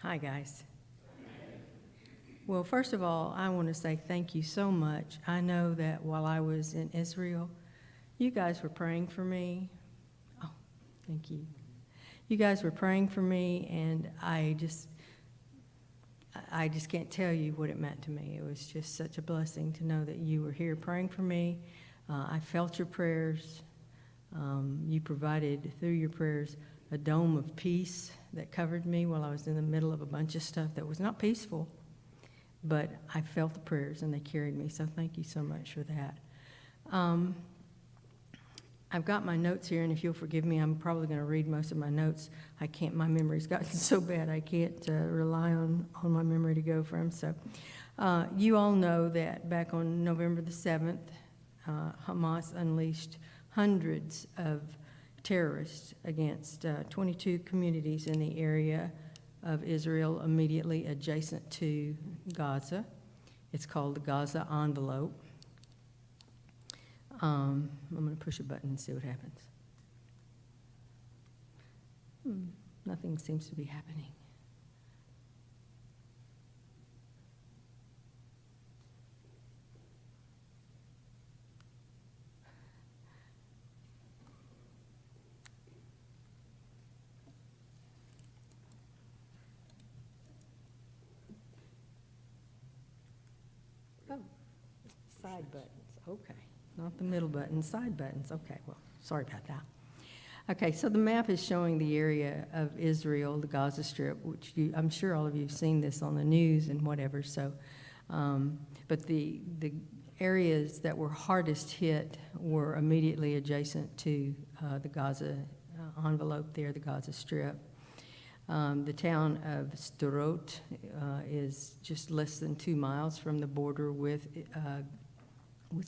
Hi, guys. Well, first of all, I want to say thank you so much. I know that while I was in Israel, you guys were praying for me. Oh, thank you. You guys were praying for me, and I just can't tell you what it meant to me. It was just such a blessing to know that you were here praying for me. I felt your prayers. You provided, through your prayers, a dome of peace that covered me while I was in the middle of a bunch of stuff that was not peaceful. But I felt the prayers, and they carried me, so thank you so much for that. I've got my notes here, and if you'll forgive me, I'm probably going to read most of my notes. My memory's gotten so bad I can't rely on my memory to go from. So you all know that back on November the 7th, Hamas unleashed hundreds of terrorists against 22 communities in the area of Israel immediately adjacent to Gaza. It's called the Gaza envelope. I'm going to push a button and see what happens. Nothing seems to be happening. Oh, side buttons, okay. Not the middle button, side buttons. Okay, well, sorry about that. Okay, so the map is showing the area of Israel, the Gaza Strip, which I'm sure all of you have seen this on the news and whatever. So, but the areas that were hardest hit were immediately adjacent to the Gaza envelope there, the Gaza Strip. The town of Sderot is just less than 2 miles from the border with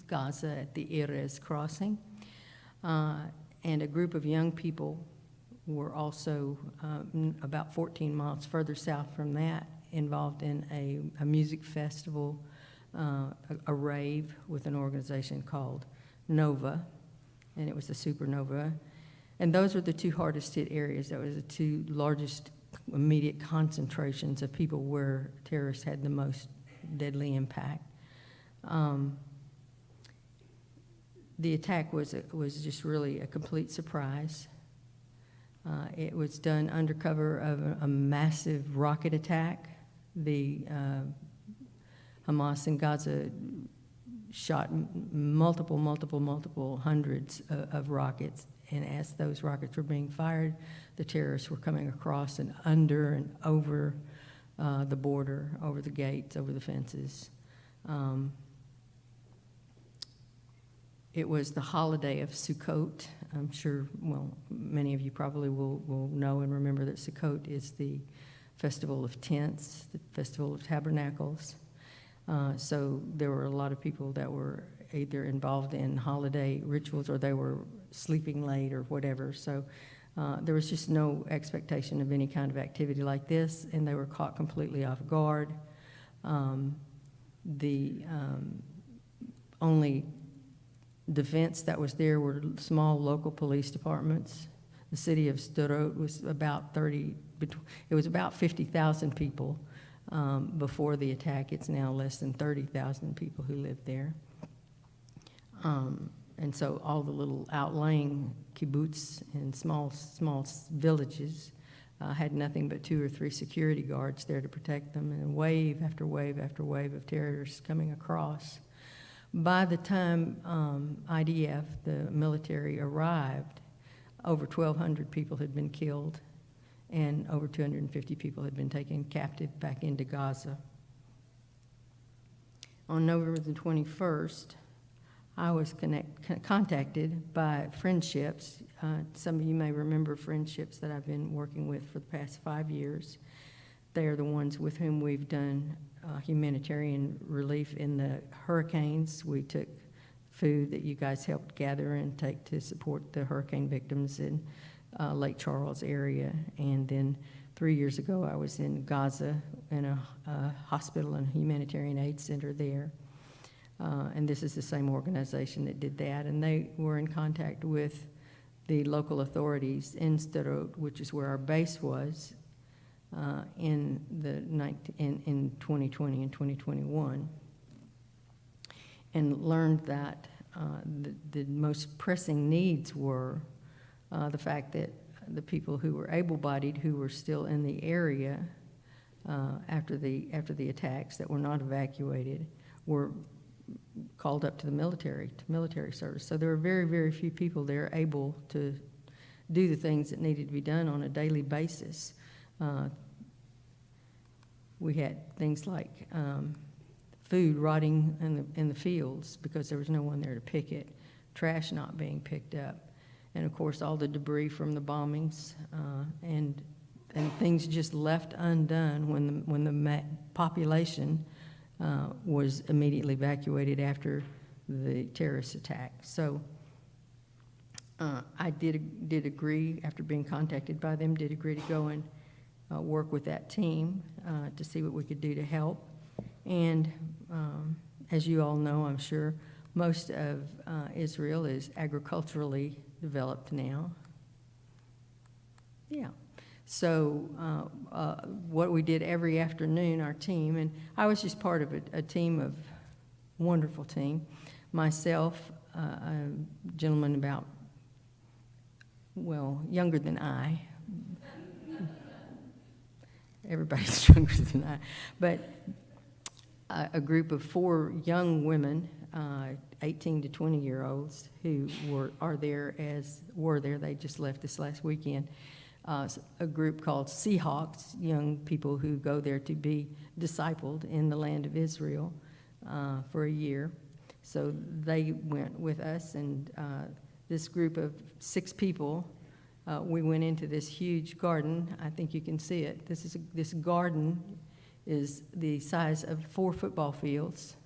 Gaza at the Erez crossing. And a group of young people were also about 14 miles further south from that, involved in a music festival, a rave with an organization called Nova, and it was a supernova. And those were the two hardest hit areas. That was the two largest immediate concentrations of people where terrorists had the most deadly impact. The attack was just really a complete surprise. It was done under cover of a massive rocket attack. The Hamas in Gaza shot multiple hundreds of rockets, and as those rockets were being fired, the terrorists were coming across and under and over the border, over the gates, over the fences. It was the holiday of Sukkot. I'm sure, well, many of you probably will know and remember that Sukkot is the festival of tents, the festival of tabernacles. So there were a lot of people that were either involved in holiday rituals or they were sleeping late or whatever. So there was just no expectation of any kind of activity like this, and they were caught completely off guard. The only defense that was there were small local police departments. The city of Sderot was about 50,000 people before the attack. It's now less than 30,000 people who live there. And so all the little outlying kibbutz and small villages had nothing but 2 or 3 security guards there to protect them, and wave after wave after wave of terrorists coming across. By the time IDF, the military, arrived, over 1,200 people had been killed and over 250 people had been taken captive back into Gaza. On November the 21st, I was contacted by Friendships. Some of you may remember Friendships that I've been working with for the past 5 years. They are the ones with whom we've done humanitarian relief in the hurricanes. We took food that you guys helped gather and take to support the hurricane victims in Lake Charles area. And then 3 years ago, I was in Gaza in a hospital and humanitarian aid center there. And this is the same organization that did that. And they were in contact with the local authorities in Sderot, which is where our base was, in 2020 and 2021, and learned that the most pressing needs were the fact that the people who were able-bodied, who were still in the area after the attacks that were not evacuated, were called up to the military service. So there were very, very few people there able to do the things that needed to be done on a daily basis. We had things like food rotting in the fields because there was no one there to pick it, trash not being picked up, and of course all the debris from the bombings, and things just left undone when the population was immediately evacuated after the terrorist attack. So I did agree, after being contacted by them, did agree to go and work with that team to see what we could do to help. And as you all know, I'm sure, most of Israel is agriculturally developed now. Yeah. So what we did every afternoon, our team, and I was just part of a team of wonderful team. Myself, a gentleman about, well, younger than I. Everybody's younger than I. But a group of 4 young women, 18 to 20-year-olds, who were there. They just left this last weekend. A group called Seahawks, young people who go there to be discipled in the land of Israel for a year. So they went with us, and this group of 6 people, we went into this huge garden. I think you can see it. This garden is the size of 4 football fields,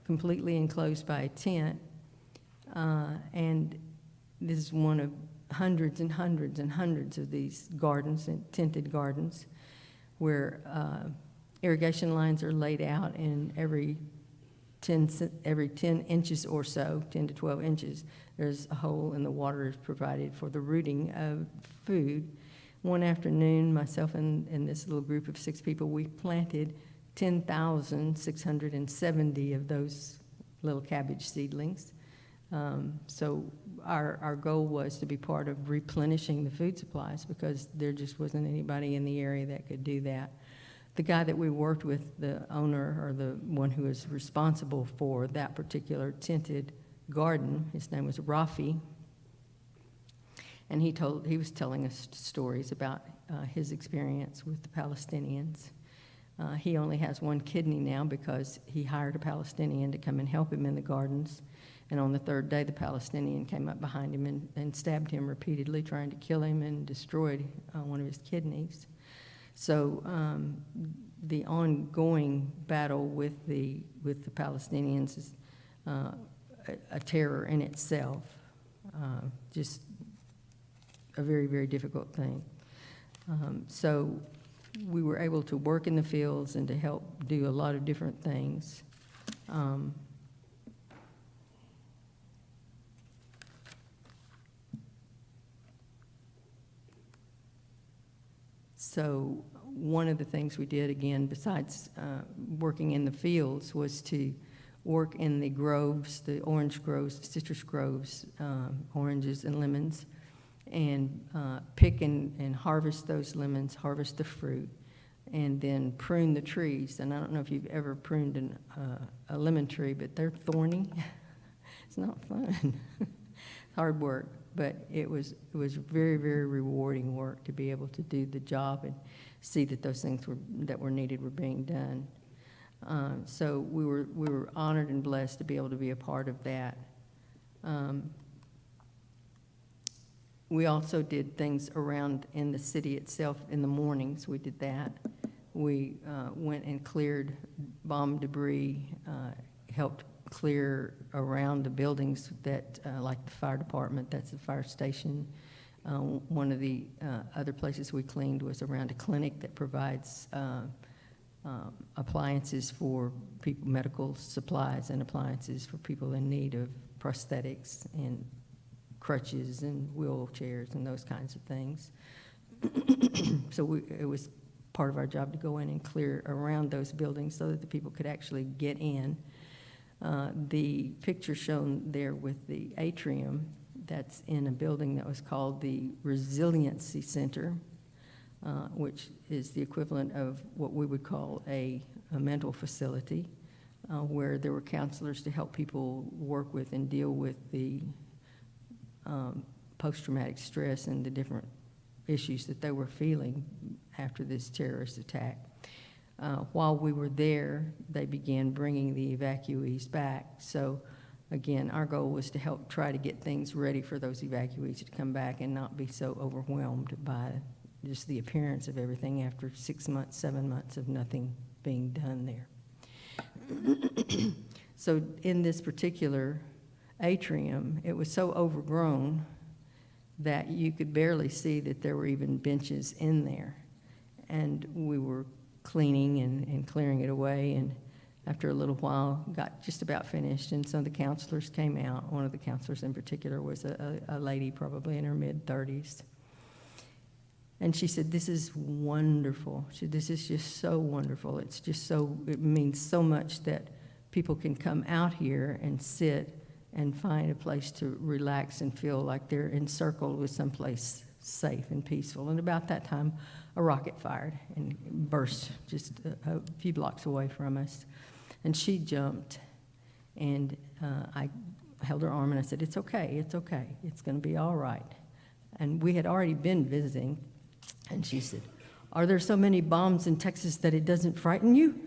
completely enclosed by a tent, and this is one of hundreds and hundreds and hundreds of these gardens, and tented gardens, where irrigation lines are laid out, and every 10 inches or so, 10 to 12 inches, there's a hole, and the water is provided for the rooting of food. One afternoon, myself and this little group of 6 people, we planted 10,670 of those little cabbage seedlings. So our goal was to be part of replenishing the food supplies, because there just wasn't anybody in the area that could do that. The guy that we worked with, the owner, or the one who was responsible for that particular tented garden, his name was Rafi, and he was telling us stories about his experience with the Palestinians. He only has 1 kidney now because he hired a Palestinian to come and help him in the gardens. And on the 3rd day, the Palestinian came up behind him and stabbed him repeatedly, trying to kill him, and destroyed one of his kidneys. So the ongoing battle with the Palestinians is a terror in itself, just a very, very difficult thing. So we were able to work in the fields and to help do a lot of different things. So one of the things we did, again, besides working in the fields, was to work in the groves, the orange groves, the citrus groves, oranges and lemons, and pick and harvest those lemons, harvest the fruit, and then prune the trees. And I don't know if you've ever pruned a lemon tree, but they're thorny. It's not fun. Hard work. But it was very, very rewarding work to be able to do the job and see that those things that were needed were being done. So we were honored and blessed to be able to be a part of that. We also did things around in the city itself in the mornings. We did that. We went and cleared bomb debris, helped clear around the buildings that, like the fire department, that's the fire station. One of the other places we cleaned was around a clinic that provides appliances for people, medical supplies and appliances for people in need of prosthetics and crutches and wheelchairs and those kinds of things. So it was part of our job to go in and clear around those buildings so that the people could actually get in. The picture shown there with the atrium, that's in a building that was called the Resiliency Center, which is the equivalent of what we would call a mental facility, where there were counselors to help people work with and deal with the post-traumatic stress and the different issues that they were feeling after this terrorist attack. While we were there, they began bringing the evacuees back. So again, our goal was to help try to get things ready for those evacuees to come back and not be so overwhelmed by just the appearance of everything after 6 months, 7 months of nothing being done there. So in this particular atrium, it was so overgrown that you could barely see that there were even benches in there. And we were cleaning and clearing it away, and after a little while got just about finished, and some of the counselors came out. One of the counselors in particular was a lady probably in her mid-30s. And she said, "This is wonderful." She said, "This is just so wonderful. It's just so, it means so much that people can come out here and sit and find a place to relax and feel like they're encircled with someplace safe and peaceful." And about that time, a rocket fired and burst just a few blocks away from us. And she jumped, and I held her arm and I said, "It's okay, it's okay. It's going to be all right." And we had already been visiting, and she said, "Are there so many bombs in Texas that it doesn't frighten you?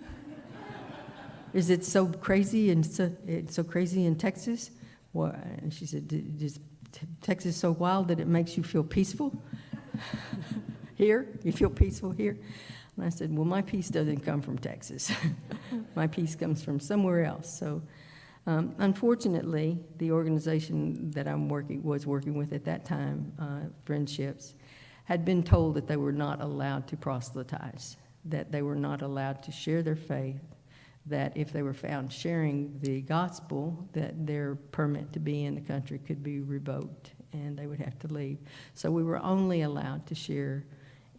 Is it so crazy and it's so crazy in Texas?" Well, and she said, "Is Texas so wild that it makes you feel peaceful here? You feel peaceful here?" And I said, "Well, my peace doesn't come from Texas. My peace comes from somewhere else." So unfortunately, the organization that was working with at that time, Friendships, had been told that they were not allowed to proselytize, that they were not allowed to share their faith, that if they were found sharing the gospel, that their permit to be in the country could be revoked and they would have to leave. So we were only allowed to share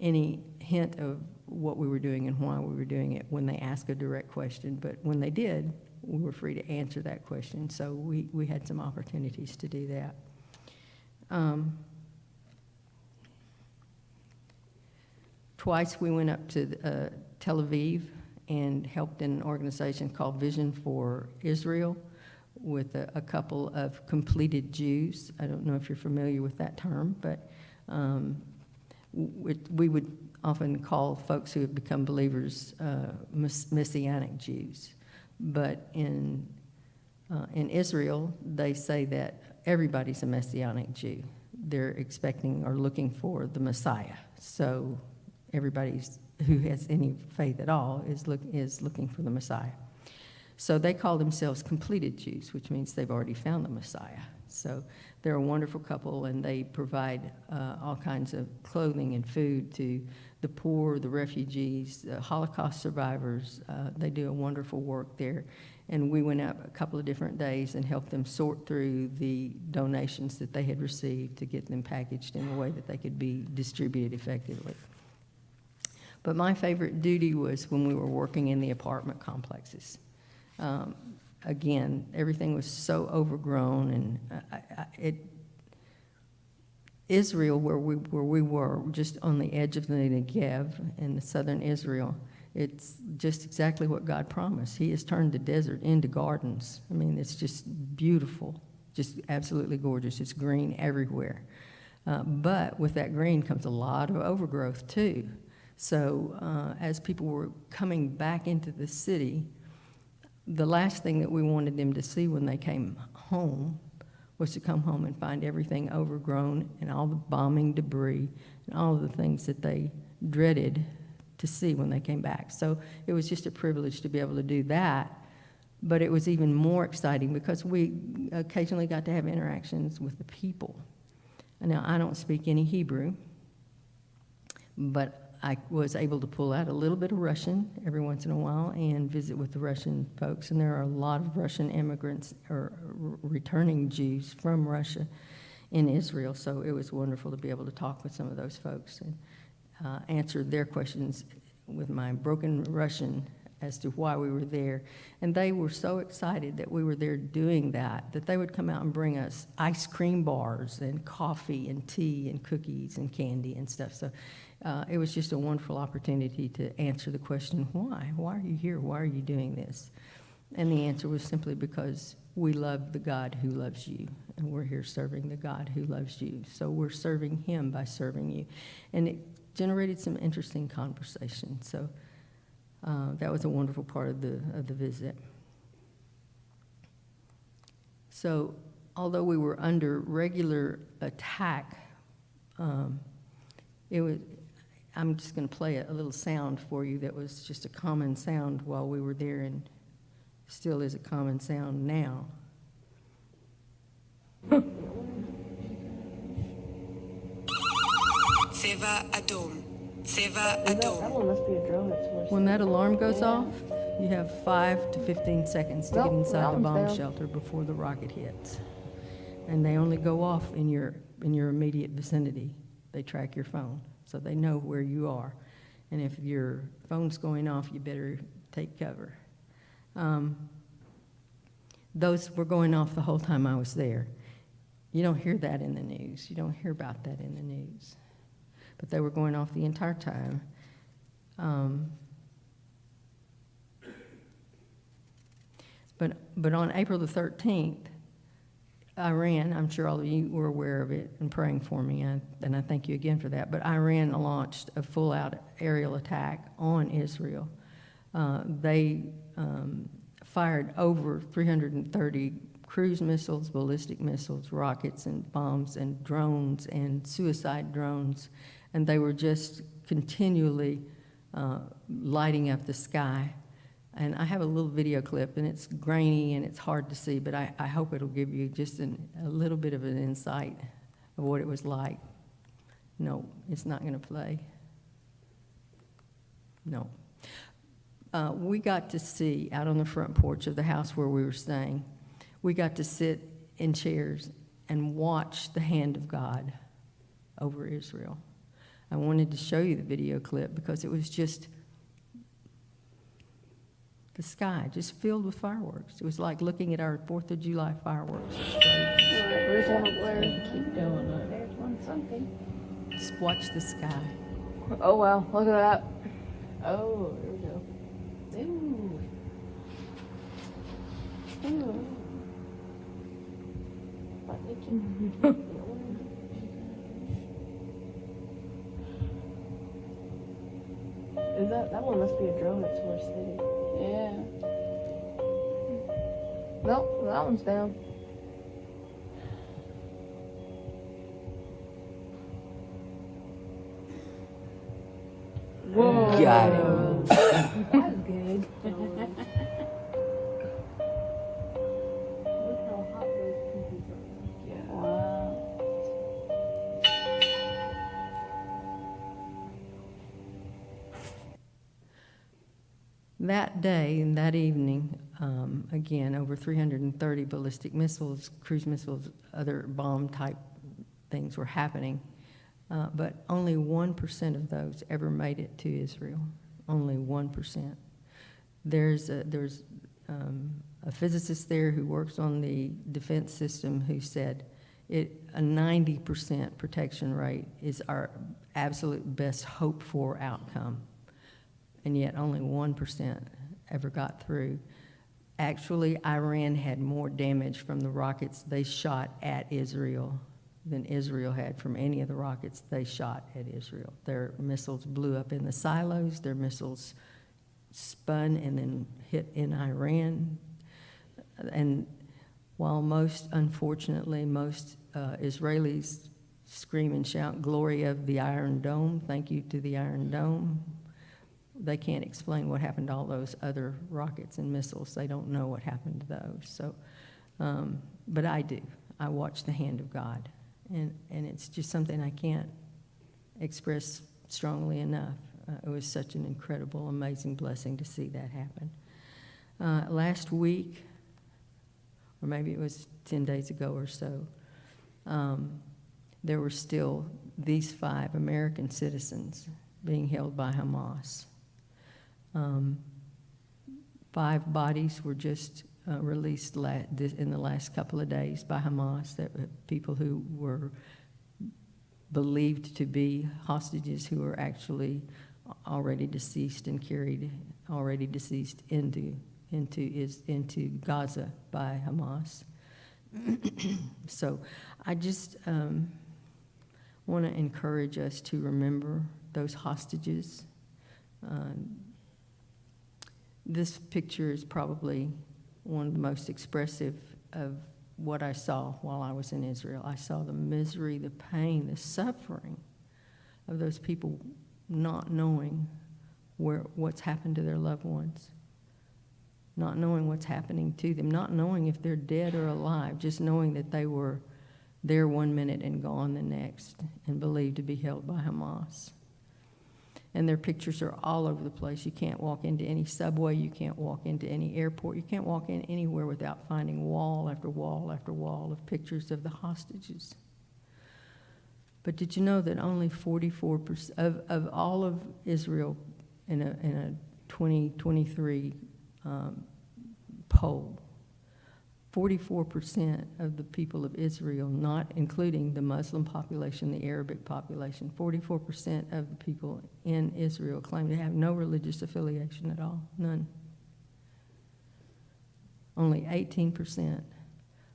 any hint of what we were doing and why we were doing it when they asked a direct question. But when they did, we were free to answer that question. So we had some opportunities to do that. Twice we went up to Tel Aviv and helped in an organization called Vision for Israel with a couple of completed Jews. I don't know if you're familiar with that term, but we would often call folks who have become believers Messianic Jews. But in Israel, they say that everybody's a Messianic Jew. They're expecting or looking for the Messiah. So everybody who has any faith at all is looking for the Messiah. So they call themselves completed Jews, which means they've already found the Messiah. So they're a wonderful couple, and they provide all kinds of clothing and food to the poor, the refugees, Holocaust survivors. They do a wonderful work there. And we went out a couple of different days and helped them sort through the donations that they had received to get them packaged in a way that they could be distributed effectively. But my favorite duty was when we were working in the apartment complexes. Again, everything was so overgrown, and Israel, where we were, just on the edge of the Negev in the southern Israel, it's just exactly what God promised. He has turned the desert into gardens. I mean, it's just beautiful, just absolutely gorgeous. It's green everywhere. But with that green comes a lot of overgrowth, too. So as people were coming back into the city, the last thing that we wanted them to see when they came home was to come home and find everything overgrown and all the bombing debris and all of the things that they dreaded to see when they came back. So it was just a privilege to be able to do that. But it was even more exciting because we occasionally got to have interactions with the people. Now, I don't speak any Hebrew, but I was able to pull out a little bit of Russian every once in a while and visit with the Russian folks. And there are a lot of Russian immigrants or returning Jews from Russia in Israel. So it was wonderful to be able to talk with some of those folks and answer their questions with my broken Russian as to why we were there. And they were so excited that we were there doing that they would come out and bring us ice cream bars and coffee and tea and cookies and candy and stuff. So it was just a wonderful opportunity to answer the question, why? Why are you here? Why are you doing this? And the answer was simply because we love the God who loves you, and we're here serving the God who loves you. So we're serving him by serving you. And it generated some interesting conversation. So that was a wonderful part of the visit. So although we were under regular attack, it was. I'm just going to play a little sound for you that was just a common sound while we were there, and still is a common sound now. Seva Adom. Seva Adom. That one must be a drone. It's worse. When that alarm goes off, you have 5 to 15 seconds to get inside the bomb down. shelter before the rocket hits. And they only go off in your immediate vicinity. They track your phone, so they know where you are. And if your phone's going off, you better take cover. Those were going off the whole time I was there. You don't hear that in the news. You don't hear about that in the news. But they were going off the entire time. But on April the 13th, Iran, I'm sure all of you were aware of it and praying for me, and I thank you again for that, but Iran launched a full-out aerial attack on Israel. They fired over 330 cruise missiles, ballistic missiles, rockets and bombs and drones and suicide drones, and they were just continually lighting up the sky. And I have a little video clip, and it's grainy and it's hard to see, but I hope it'll give you just a little bit of an insight of what it was like. No, it's not going to play. No. We got to see, out on the front porch of the house where we were staying, we got to sit in chairs and watch the hand of God over Israel. I wanted to show you the video clip because it was just the sky, just filled with fireworks. It was like looking at our 4th of July fireworks. Where's one where? Keep going up. There's one something. Just watch the sky. Oh wow, look at that. Oh, there we go. Ooh. Ooh. Butt itching. Is that one must be a drone at Source City. Yeah. Nope, that one's down. Whoa. Got him. That's good. Look how hot those pieces are. Yeah. Wow. That day and that evening, again, over 330 ballistic missiles, cruise missiles, other bomb-type things were happening. But only 1% of those ever made it to Israel. Only 1%. There's a physicist there who works on the defense system who said a 90% protection rate is our absolute best hope for outcome. And yet only 1% ever got through. Actually, Iran had more damage from the rockets they shot at Israel than Israel had from any of the rockets they shot at Israel. Their missiles blew up in the silos, their missiles spun and then hit in Iran. And while unfortunately, most Israelis scream and shout, "Glory of the Iron Dome," thank you to the Iron Dome, they can't explain what happened to all those other rockets and missiles. They don't know what happened to those. So, but I do. I watch the hand of God. And it's just something I can't express strongly enough. It was such an incredible, amazing blessing to see that happen. Last week, or maybe it was 10 days ago or so, there were still these 5 American citizens being held by Hamas 5 bodies were just released in the last couple of days by Hamas, that people who were believed to be hostages who were actually already deceased and carried already deceased into Gaza by Hamas. So I just want to encourage us to remember those hostages. This picture is probably one of the most expressive of what I saw while I was in Israel. I saw the misery, the pain, the suffering of those people not knowing what's happened to their loved ones, not knowing what's happening to them, not knowing if they're dead or alive, just knowing that they were there one minute and gone the next and believed to be held by Hamas. And their pictures are all over the place. You can't walk into any subway. You can't walk into any airport. You can't walk in anywhere without finding wall after wall after wall of pictures of the hostages. But did you know that only 44% of all of Israel in a 2023 poll, 44% of the people of Israel, not including the Muslim population, the Arabic population, 44% of the people in Israel claim to have no religious affiliation at all, none. Only 18%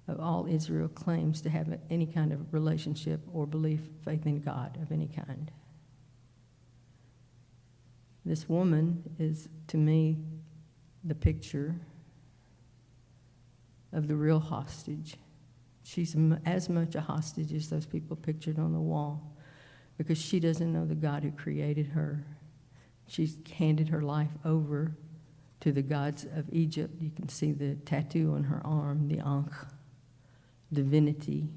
of all Israel claims to have any kind of relationship or belief, faith in God of any kind. This woman is, to me, the picture of the real hostage. She's as much a hostage as those people pictured on the wall, because she doesn't know the God who created her. She's handed her life over to the gods of Egypt. You can see the tattoo on her arm, the Ankh, divinity,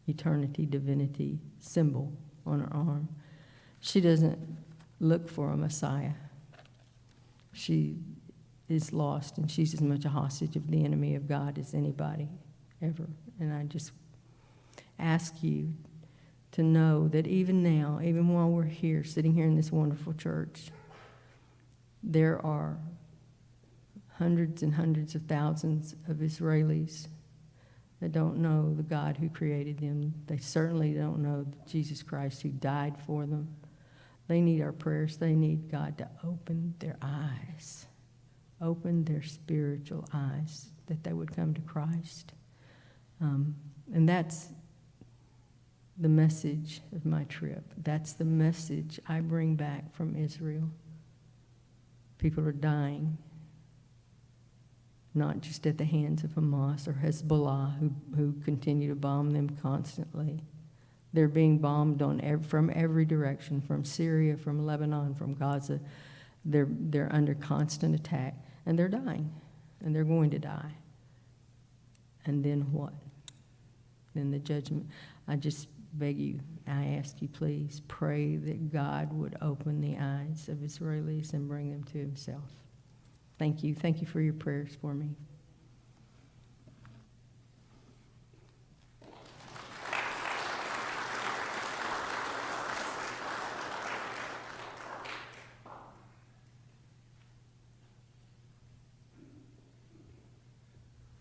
eternity, divinity symbol on her arm. She doesn't look for a Messiah. She is lost, and she's as much a hostage of the enemy of God as anybody ever. And I just ask you to know that even now, even while we're here, sitting here in this wonderful church, there are hundreds and hundreds of thousands of Israelis that don't know the God who created them. They certainly don't know Jesus Christ who died for them. They need our prayers. They need God to open their eyes, open their spiritual eyes, that they would come to Christ. And that's the message of my trip. That's the message I bring back from Israel. People are dying, not just at the hands of Hamas or Hezbollah, who continue to bomb them constantly. They're being bombed from every direction, from Syria, from Lebanon, from Gaza. They're under constant attack, and they're dying, and they're going to die. And then what? Then the judgment. I just beg you, I ask you, please pray that God would open the eyes of Israelis and bring them to himself. Thank you. Thank you for your prayers for me.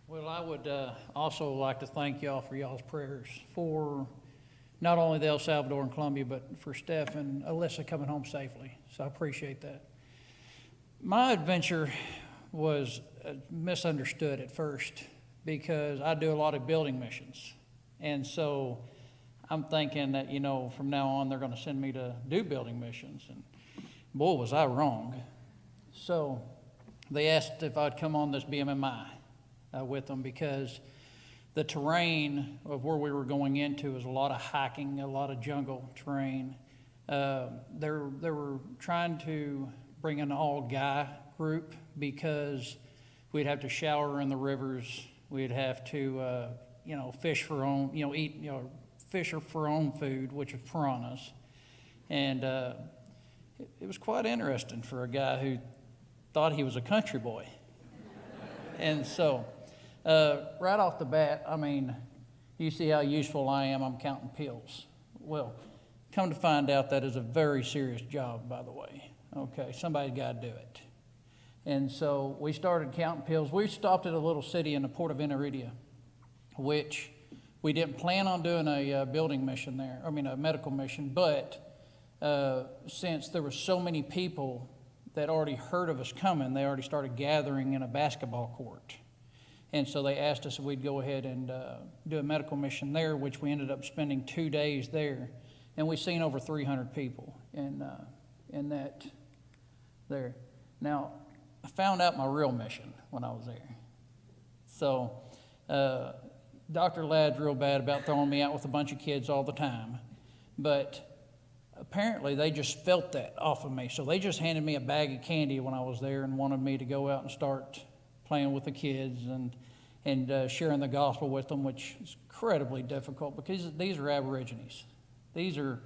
Well, I would also like to thank y'all for y'all's prayers for not only the El Salvador and Colombia, but for Steph and Alyssa coming home safely. So I appreciate that. My adventure was misunderstood at first because I do a lot of building missions. And so I'm thinking that, from now on they're going to send me to do building missions. And boy, was I wrong. So they asked if I'd come on this BMMI with them, because the terrain of where we were going into is a lot of hiking, a lot of jungle terrain. They were trying to bring an all-guy group because we'd have to shower in the rivers. We'd have to, fish for own, eat, fish for own food, which is piranhas. And it was quite interesting for a guy who thought he was a country boy. And so, right off the bat, you see how useful I am. I'm counting pills. Well, come to find out that is a very serious job, by the way. Okay, somebody's got to do it. And so we started counting pills. We stopped at a little city in the port of Inaridia, which we didn't plan on doing a building mission there, a medical mission, but since there were so many people that already heard of us coming, they already started gathering in a basketball court. And so they asked us if we'd go ahead and do a medical mission there, which we ended up spending 2 days there. And we've seen over 300 people in that there. Now, I found out my real mission when I was there. So Dr. Ladd's real bad about throwing me out with a bunch of kids all the time. But apparently they just felt that off of me. So they just handed me a bag of candy when I was there and wanted me to go out and start playing with the kids and sharing the gospel with them, which is incredibly difficult because these are Aborigines. These are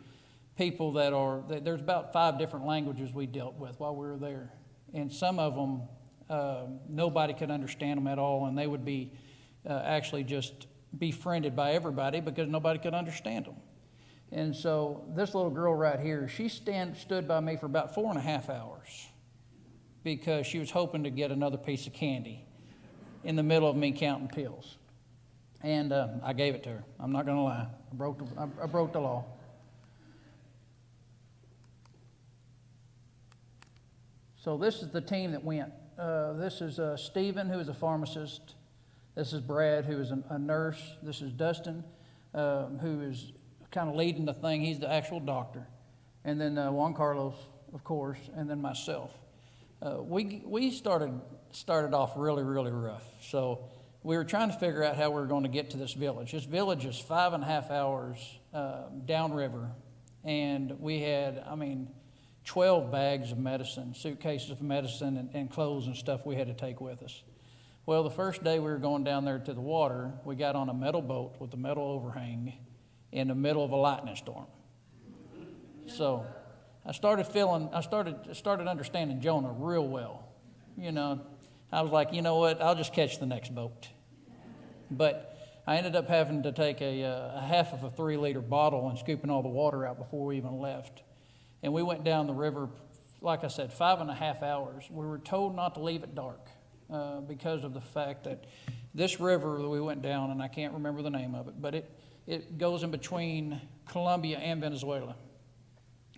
people there's about 5 different languages we dealt with while we were there. And some of them, nobody could understand them at all, and they would be actually just befriended by everybody because nobody could understand them. And so this little girl right here, she stood by me for about 4.5 hours because she was hoping to get another piece of candy in the middle of me counting pills. And I gave it to her. I'm not going to lie. I broke the law. So this is the team that went. This is Stephen, who is a pharmacist. This is Brad, who is a nurse. This is Dustin, who is kind of leading the thing. He's the actual doctor. And then Juan Carlos, of course, and then myself. We started off really, really rough. So we were trying to figure out how we were going to get to this village. This village is 5.5 hours downriver, and we had, 12 bags of medicine, suitcases of medicine and clothes and stuff we had to take with us. Well, the first day we were going down there to the water, we got on a metal boat with a metal overhang in the middle of a lightning storm. So I started understanding Jonah real well. I was like, you know what, I'll just catch the next boat. But I ended up having to take a half of a 3-liter bottle and scooping all the water out before we even left. And we went down the river, like I said, 5.5 hours. We were told not to leave it dark because of the fact that this river that we went down, and I can't remember the name of it, but it goes in between Colombia and Venezuela.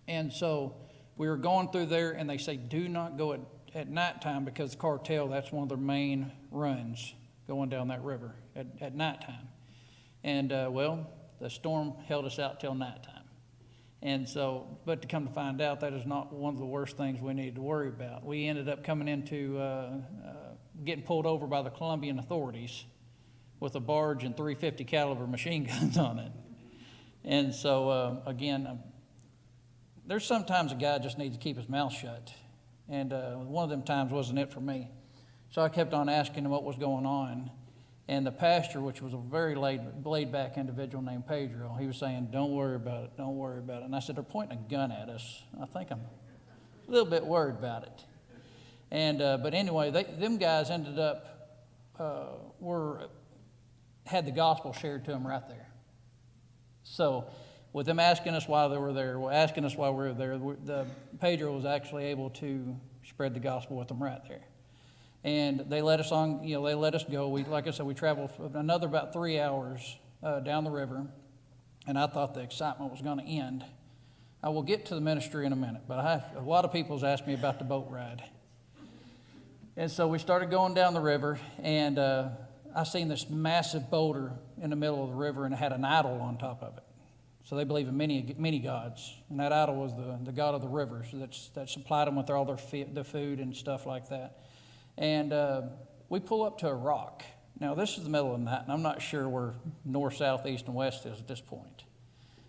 And so we were going through there, and they say, do not go at nighttime because the cartel, that's one of their main runs going down that river at nighttime. And, the storm held us out till nighttime. And so, but to come to find out, that is not one of the worst things we needed to worry about. We ended up coming into getting pulled over by the Colombian authorities with a barge and 350 caliber machine guns on it. And so, again, there's sometimes a guy just needs to keep his mouth shut. And one of them times wasn't it for me. So I kept on asking him what was going on. And the pastor, which was a very laid-back individual named Pedro, he was saying, don't worry about it, don't worry about it. And I said, they're pointing a gun at us. I think I'm a little bit worried about it. And but anyway, them guys ended up, had the gospel shared to them right there. So with them asking us why they were there, asking us why we were there, Pedro was actually able to spread the gospel with them right there. And they let us on, they let us go. Like I said, we traveled for another about 3 hours down the river, and I thought the excitement was going to end. I will get to the ministry in a minute, but a lot of people has asked me about the boat ride. And so we started going down the river, and I seen this massive boulder in the middle of the river, and it had an idol on top of it. So they believe in many gods, and that idol was the god of the rivers that supplied them with all their food and stuff like that. And we pull up to a rock. Now, this is the middle of the night, and I'm not sure where north, south, east, and west is at this point.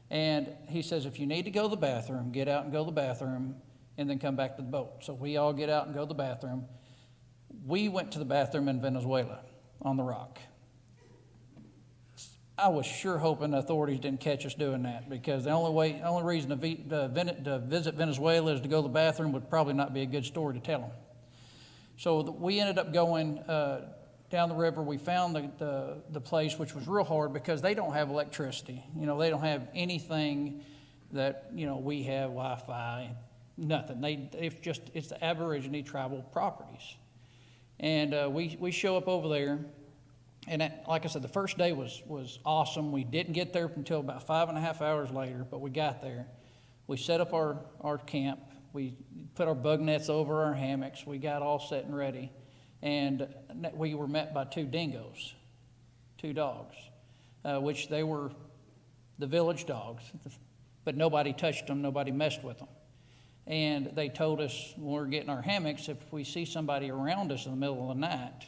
And he says, if you need to go to the bathroom, get out and go to the bathroom, and then come back to the boat. So we all get out and go to the bathroom. We went to the bathroom in Venezuela on the rock. I was sure hoping the authorities didn't catch us doing that, because the only reason to visit Venezuela is to go to the bathroom would probably not be a good story to tell them. So we ended up going down the river. We found the place, which was real hard because they don't have electricity. They don't have anything that, we have, Wi-Fi, nothing. It's the Aborigine tribal properties. And we show up over there, and like I said, the first day was awesome. We didn't get there until about 5.5 hours later, but we got there. We set up our camp. We put our bug nets over our hammocks. We got all set and ready. And we were met by 2 dingoes, 2 dogs, which they were the village dogs, but nobody touched them, nobody messed with them. And they told us when we were getting our hammocks, if we see somebody around us in the middle of the night,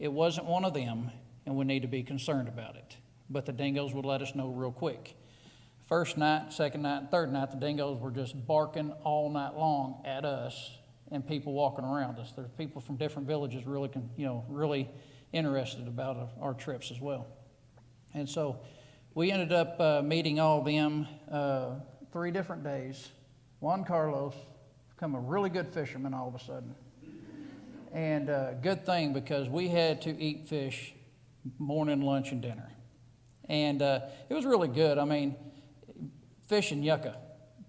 it wasn't one of them, and we need to be concerned about it. But the dingoes would let us know real quick. First night, second night, and third night, the dingoes were just barking all night long at us and people walking around us. There's people from different villages really interested about our trips as well. And so we ended up meeting all of them 3 different days. Juan Carlos become a really good fisherman all of a sudden. And good thing, because we had to eat fish morning, lunch, and dinner. And it was really good. I mean, fish and yucca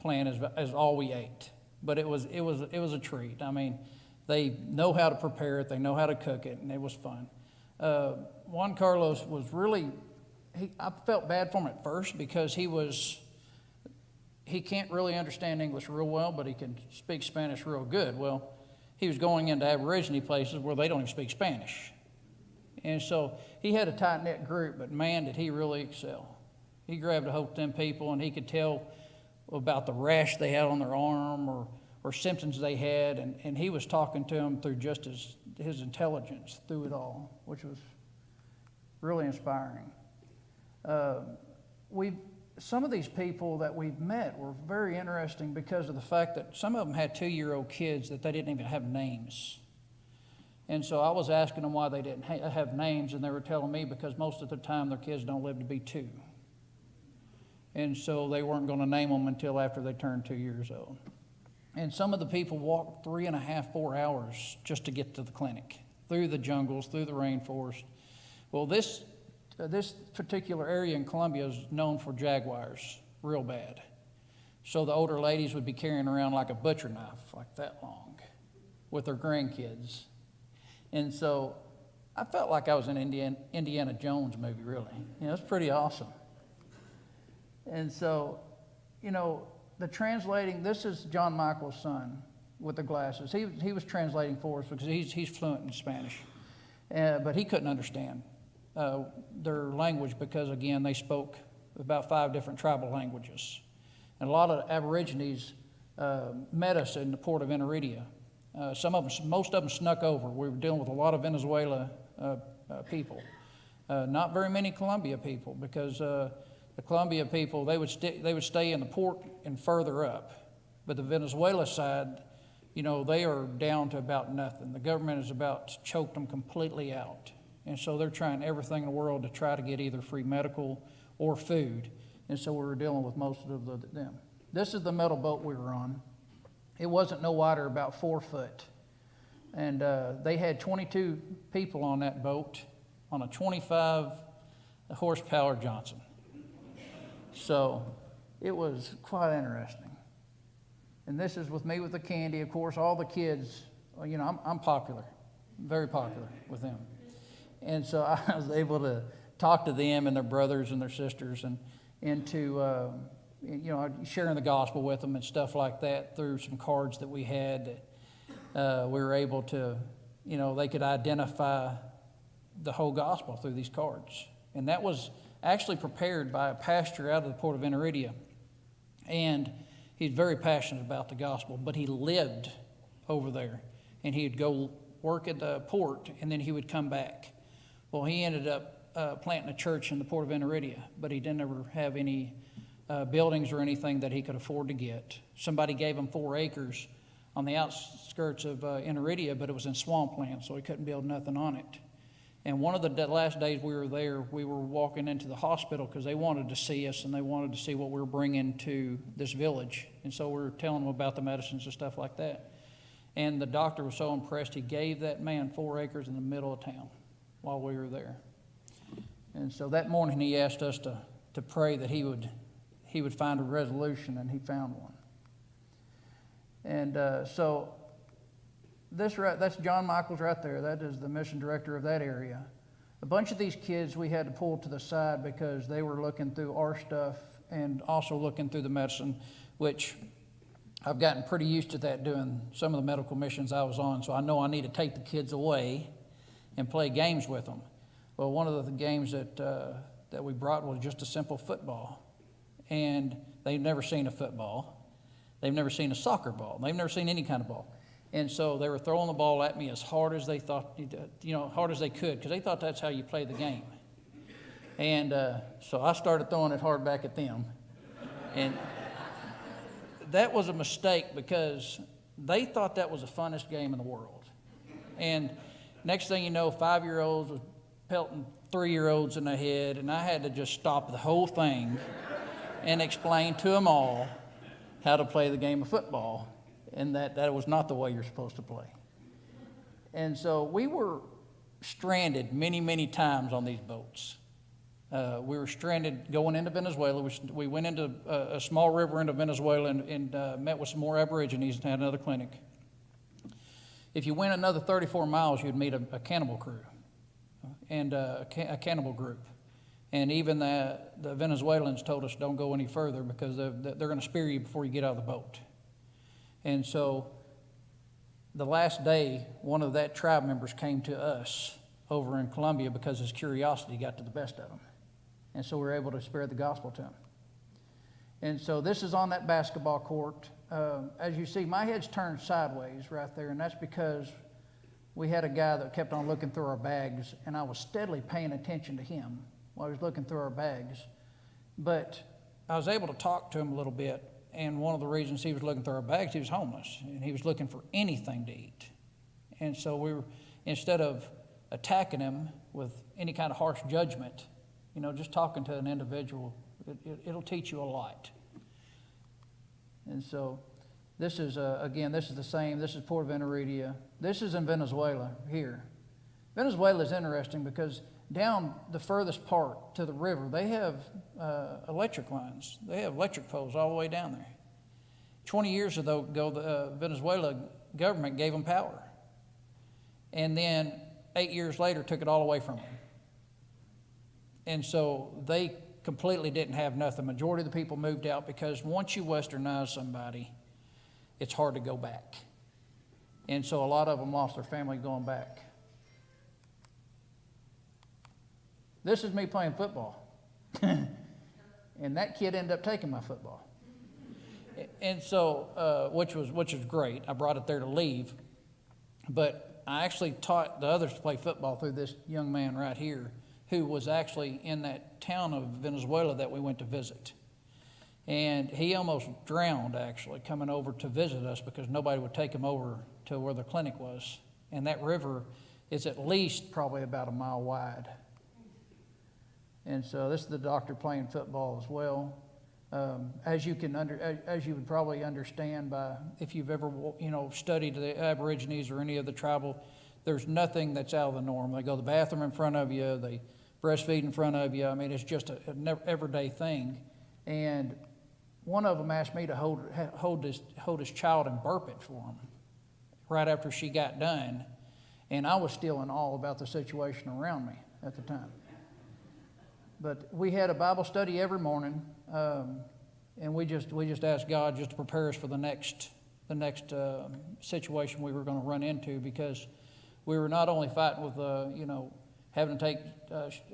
plant is all we ate. But it was a treat. I mean, they know how to prepare it, they know how to cook it, and it was fun. Juan Carlos was really, I felt bad for him at first because he can't really understand English real well, but he can speak Spanish real good. Well, he was going into Aborigine places where they don't even speak Spanish. And so he had a tight-knit group, but man, did he really excel. He grabbed a hold of them people, and he could tell about the rash they had on their arm or symptoms they had, and he was talking to them through just his intelligence through it all, which was really inspiring. Some of these people that we've met were very interesting because of the fact that some of them had 2-year-old kids that they didn't even have names. And so I was asking them why they didn't have names, and they were telling me because most of the time their kids don't live to be 2. And so they weren't going to name them until after they turned 2 years old. And some of the people walked 3.5, 4 hours just to get to the clinic, through the jungles, through the rainforest. Well, this particular area in Colombia is known for jaguars, real bad. So the older ladies would be carrying around like a butcher knife, like that long, with their grandkids. And so I felt like I was in an Indiana Jones movie, really. It's pretty awesome. And so, the translating, this is John Michael's son with the glasses. He was translating for us because he's fluent in Spanish. But he couldn't understand their language because, again, they spoke about 5 different tribal languages. And a lot of Aborigines met us in the port of Inaridia. Most of them snuck over. We were dealing with a lot of Venezuela people. Not very many Colombia people because the Colombia people, they would stay in the port and further up. But the Venezuela side, they are down to about nothing. The government has about choked them completely out. And so they're trying everything in the world to try to get either free medical or food. And so we were dealing with most of them. This is the metal boat we were on. It wasn't no wider, about 4 foot. And they had 22 people on that boat on a 25 horsepower Johnson. So it was quite interesting. And this is with me with the candy. Of course, all the kids, I'm popular, very popular with them. And so I was able to talk to them and their brothers and their sisters and to, sharing the gospel with them and stuff like that through some cards that we had. We were able to, they could identify the whole gospel through these cards. And that was actually prepared by a pastor out of the port of Inaridia. And he's very passionate about the gospel, but he lived over there. And he'd go work at the port, and then he would come back. Well, he ended up planting a church in the port of Inaridia, but he didn't ever have any buildings or anything that he could afford to get. Somebody gave him 4 acres on the outskirts of Inaridia, but it was in swampland, so he couldn't build nothing on it. And one of the last days we were there, we were walking into the hospital because they wanted to see us and they wanted to see what we were bringing to this village. And so we were telling them about the medicines and stuff like that. And the doctor was so impressed, he gave that man 4 acres in the middle of town while we were there. And so that morning he asked us to pray that he would find a resolution, and he found one. And so that's John Michaels right there. That is the mission director of that area. A bunch of these kids we had to pull to the side because they were looking through our stuff and also looking through the medicine, which I've gotten pretty used to that doing some of the medical missions I was on. So I know I need to take the kids away and play games with them. Well, one of the games that we brought was just a simple football. And they've never seen a football. They've never seen a soccer ball. They've never seen any kind of ball. And so they were throwing the ball at me as hard as they thought, hard as they could, because they thought that's how you play the game. And so I started throwing it hard back at them. And that was a mistake because they thought that was the funnest game in the world. And next thing you know, 5-year-olds was pelting 3-year-olds in the head, and I had to just stop the whole thing and explain to them all how to play the game of football, and that was not the way you're supposed to play. And so we were stranded many, many times on these boats. We were stranded going into Venezuela. We went into a small river into Venezuela and met with some more Aborigines and had another clinic. If you went another 34 miles, you'd meet a cannibal crew and a cannibal group. And even the Venezuelans told us don't go any further because they're going to spear you before you get out of the boat. And so the last day, one of that tribe members came to us over in Colombia because his curiosity got to the best of him. And so we were able to spread the gospel to him. And so this is on that basketball court. As you see, my head's turned sideways right there, and that's because we had a guy that kept on looking through our bags, and I was steadily paying attention to him while he was looking through our bags. But I was able to talk to him a little bit, and one of the reasons he was looking through our bags, he was homeless, and he was looking for anything to eat. And so we were, instead of attacking him with any kind of harsh judgment, just talking to an individual, it'll teach you a lot. And so this is, again, this is the same. This is Port Veneridia. This is in Venezuela here. Venezuela is interesting because down the furthest part to the river, they have electric lines. They have electric poles all the way down there. 20 years ago, the Venezuela government gave them power. And then 8 years later, took it all away from them. And so they completely didn't have nothing. The majority of the people moved out because once you westernize somebody, it's hard to go back. And so a lot of them lost their family going back. This is me playing football. And that kid ended up taking my football. And so, which was great. I brought it there to leave. But I actually taught the others to play football through this young man right here, who was actually in that town of Venezuela that we went to visit. And he almost drowned, actually, coming over to visit us because nobody would take him over to where the clinic was. And that river is at least probably about a mile wide. And so this is the doctor playing football as well. As you would probably understand by if you've ever studied the Aborigines or any of the tribal, there's nothing that's out of the norm. They go to the bathroom in front of you. They breastfeed in front of you. I mean, it's just an everyday thing. And one of them asked me to hold his child and burp it for him right after she got done. And I was still in awe about the situation around me at the time. But we had a Bible study every morning, and we just asked God just to prepare us for the next situation we were going to run into, because we were not only fighting with having to take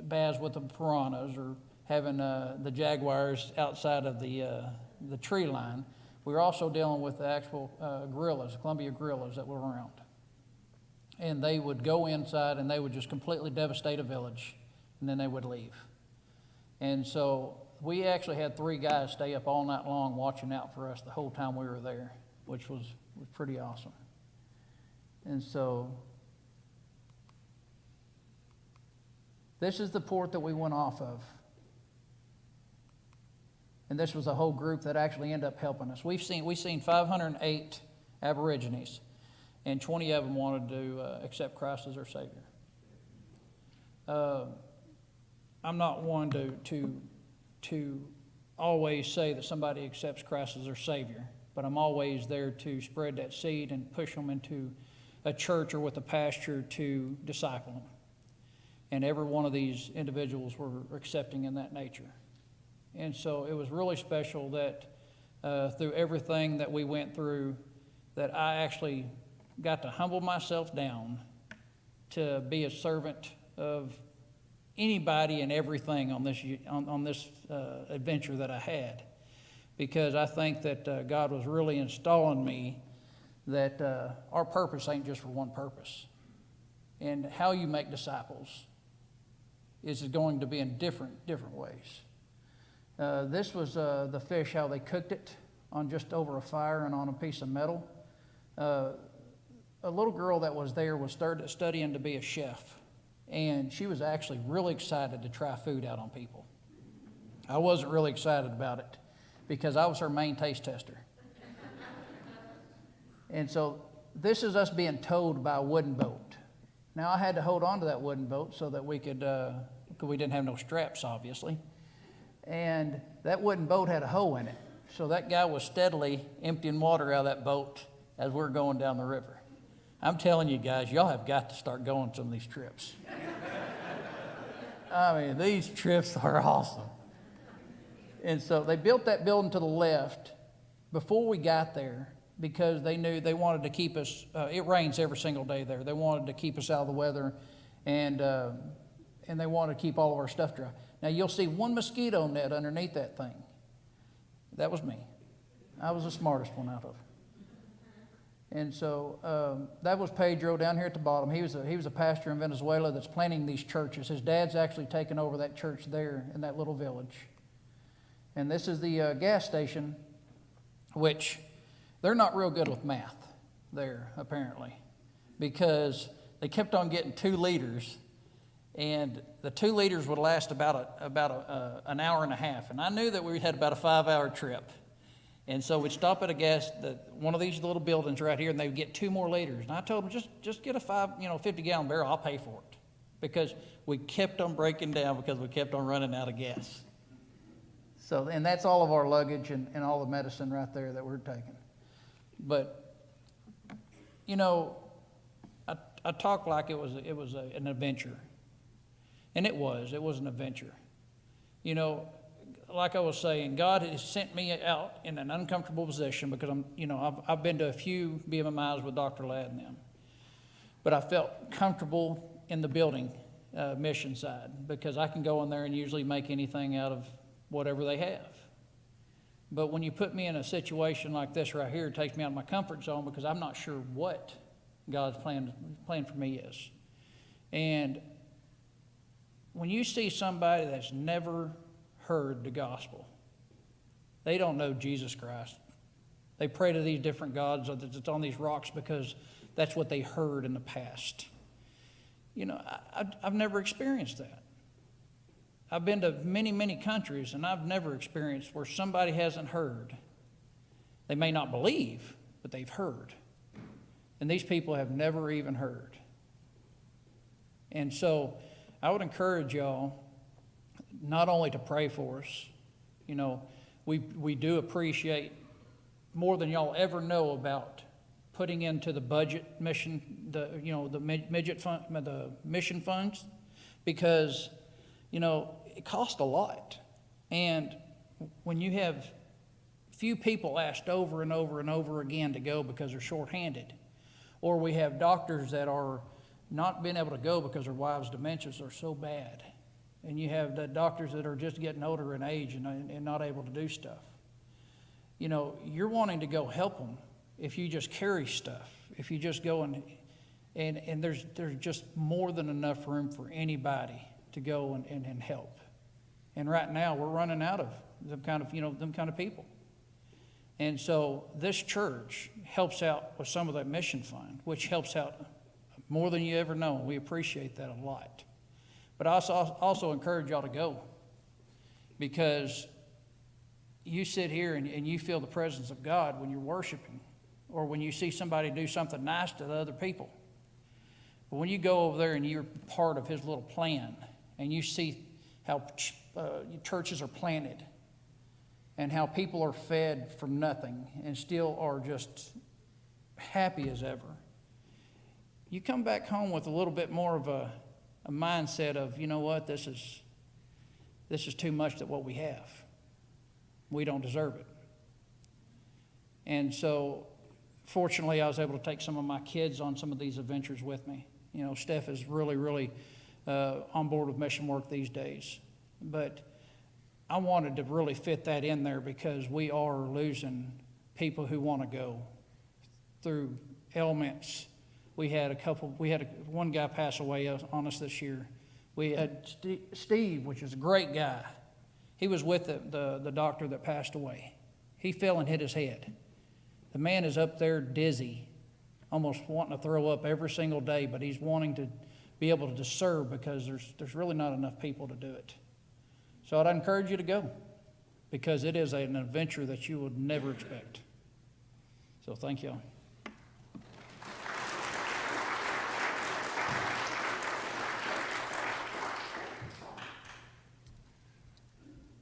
baths with the piranhas or having the jaguars outside of the tree line. We were also dealing with the actual gorillas, Columbia gorillas that were around. And they would go inside and they would just completely devastate a village, and then they would leave. And so we actually had 3 guys stay up all night long watching out for us the whole time we were there, which was pretty awesome. And so this is the port that we went off of. And this was a whole group that actually ended up helping us. We've seen 508 Aborigines, and 20 of them wanted to accept Christ as their Savior. I'm not one to always say that somebody accepts Christ as their Savior. but I'm always there to spread that seed and push them into a church or with a pasture to disciple them. And every one of these individuals were accepting in that nature. And so it was really special that through everything that we went through, that I actually got to humble myself down to be a servant of anybody and everything on this adventure that I had. Because I think that God was really installing me that our purpose ain't just for one purpose. And how you make disciples is going to be in different ways. This was the fish, how they cooked it on just over a fire and on a piece of metal. A little girl that was there was studying to be a chef, and she was actually really excited to try food out on people. I wasn't really excited about it because I was her main taste tester. And so this is us being towed by a wooden boat. Now I had to hold on to that wooden boat so that we could, because we didn't have no straps, obviously. And that wooden boat had a hole in it. So that guy was steadily emptying water out of that boat as we were going down the river. I'm telling you guys, y'all have got to start going some of these trips. I mean, these trips are awesome. And so they built that building to the left before we got there because they knew they wanted to keep us, it rains every single day there. They wanted to keep us out of the weather, and they wanted to keep all of our stuff dry. Now, you'll see one mosquito net underneath that thing. That was me. I was the smartest one out of it. And so that was Pedro down here at the bottom. He was a pastor in Venezuela that's planting these churches. His dad's actually taken over that church there in that little village. And this is the gas station, which they're not real good with math there, apparently, because they kept on getting 2 liters, and the 2 liters would last about an hour and a half. And I knew that we had about a 5-hour trip. And so we'd stop at one of these little buildings right here, and they would get 2 more liters. And I told them, just get a 50-gallon barrel, I'll pay for it. Because we kept on breaking down because we kept on running out of gas. So, and that's all of our luggage and all the medicine right there that we're taking. But, I talk like it was an adventure. And it was an adventure. Like I was saying, God has sent me out in an uncomfortable position because I've been to a few BMMIs with Dr. Ladd and them. But I felt comfortable in the building mission side because I can go in there and usually make anything out of whatever they have. But when you put me in a situation like this right here, it takes me out of my comfort zone because I'm not sure what God's plan for me is. And when you see somebody that's never heard the gospel, they don't know Jesus Christ. They pray to these different gods that's on these rocks because that's what they heard in the past. I've never experienced that. I've been to many, many countries, and I've never experienced where somebody hasn't heard. They may not believe, but they've heard. And these people have never even heard. And so I would encourage y'all not only to pray for us. We do appreciate more than y'all ever know about putting into the budget mission, the mission funds, because it costs a lot. And when you have few people asked over and over and over again to go because they're shorthanded, or we have doctors that are not being able to go because their wives' dementias are so bad, and you have the doctors that are just getting older in age and not able to do stuff. You're wanting to go help them if you just carry stuff, if you just go and there's just more than enough room for anybody to go and help. And right now we're running out of them kind of people. And so this church helps out with some of that mission fund, which helps out more than you ever know. We appreciate that a lot. But I also encourage y'all to go, because you sit here and you feel the presence of God when you're worshiping, or when you see somebody do something nice to the other people. But when you go over there and you're part of his little plan, and you see how churches are planted, and how people are fed from nothing and still are just happy as ever. You come back home with a little bit more of a mindset of, you know what, this is too much that what we have. We don't deserve it. And so, fortunately, I was able to take some of my kids on some of these adventures with me. You know, Steph is really, really on board with mission work these days. But I wanted to really fit that in there because we are losing people who want to go through ailments. We had one guy pass away on us this year. We had Steve, which is a great guy. He was with the doctor that passed away. He fell and hit his head. The man is up there dizzy, almost wanting to throw up every single day, but he's wanting to be able to serve because there's really not enough people to do it. So I'd encourage you to go because it is an adventure that you would never expect. So thank y'all.